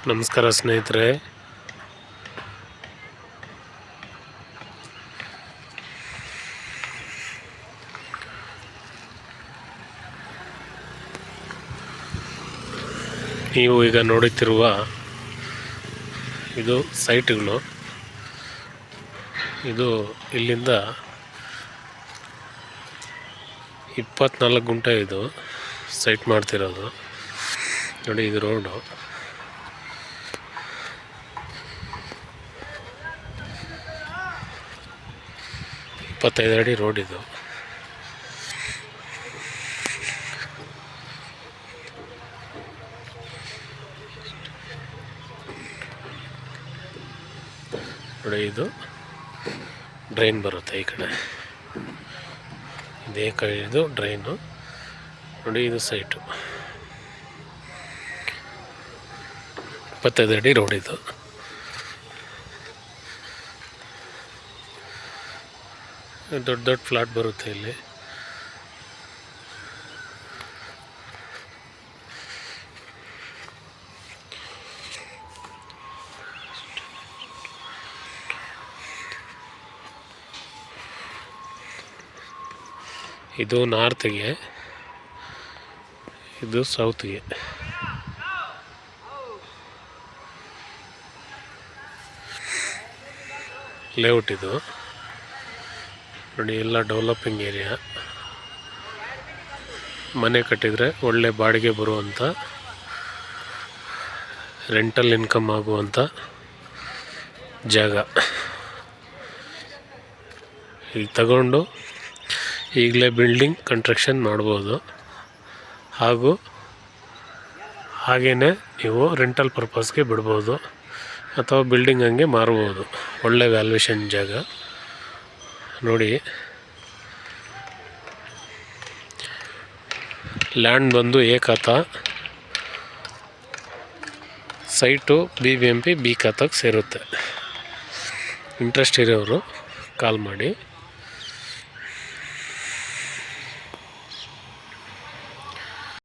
ನಮಸ್ಕಾರ ಸ್ನೇಹಿತರೆ. ನೀವು ಈಗ ನೋಡುತ್ತಿರುವ ಇದು ಸೈಟ್ಗಳು. ಇದು ಇಲ್ಲಿಂದ 24 ಗುಂಟೆ ಇದು ಸೈಟ್ ಮಾಡ್ತಿರೋದು. ನೋಡಿ, ಇದು ರೋಡು. $25 ಅಡಿ ರೋಡ್ ಇದು. ನೋಡಿ, ಇದು ಡ್ರೈನ್ ಬರುತ್ತೆ ಈ ಕಡೆ. ಇದೇ ಕಡೆ ಇದು ಡ್ರೈನು. ನೋಡಿ, ಇದು ಸೈಟು. 25 ಅಡಿ ರೋಡ್ ಇದು. ದೊಡ್ಡ ದೊಡ್ಡ ಫ್ಲಾಟ್ ಬರುತ್ತೆ ಇಲ್ಲಿ. ಇದು ನಾರ್ತ್ಗೆ, ಇದು ಸೌತ್ಗೆ. ಲೇಔಟ್ ಇದು. ನೋಡಿ, ಎಲ್ಲ ಡೆವಲಪಿಂಗ್ ಏರಿಯಾ. ಮನೆ ಕಟ್ಟಿದರೆ ಒಳ್ಳೆ ಬಾಡಿಗೆ ಬರುವಂಥ, ರೆಂಟಲ್ ಇನ್ಕಮ್ ಆಗುವಂಥ ಜಾಗ. ಈಗ ತಗೊಂಡು ಈಗಲೇ ಬಿಲ್ಡಿಂಗ್ ಕನ್ಸ್ಟ್ರಕ್ಷನ್ ಮಾಡ್ಬೋದು. ಹಾಗೇ ನೀವು ರೆಂಟಲ್ ಪರ್ಪಸ್ಗೆ ಬಿಡ್ಬೋದು, ಅಥವಾ ಬಿಲ್ಡಿಂಗ್ ಹಂಗೆ ಮಾರ್ಬೋದು. ಒಳ್ಳೆ ವ್ಯಾಲ್ಯೂಷನ್ ಜಾಗ. ನೋಡಿ, ಲ್ಯಾಂಡ್ ಬಂದು ಎ ಖಾತಾ, ಸೈಟು BBMP B ಖಾತಾಗೆ ಸೇರುತ್ತೆ. ಇಂಟ್ರೆಸ್ಟ್ ಇರೋರು ಕಾಲ್ ಮಾಡಿ.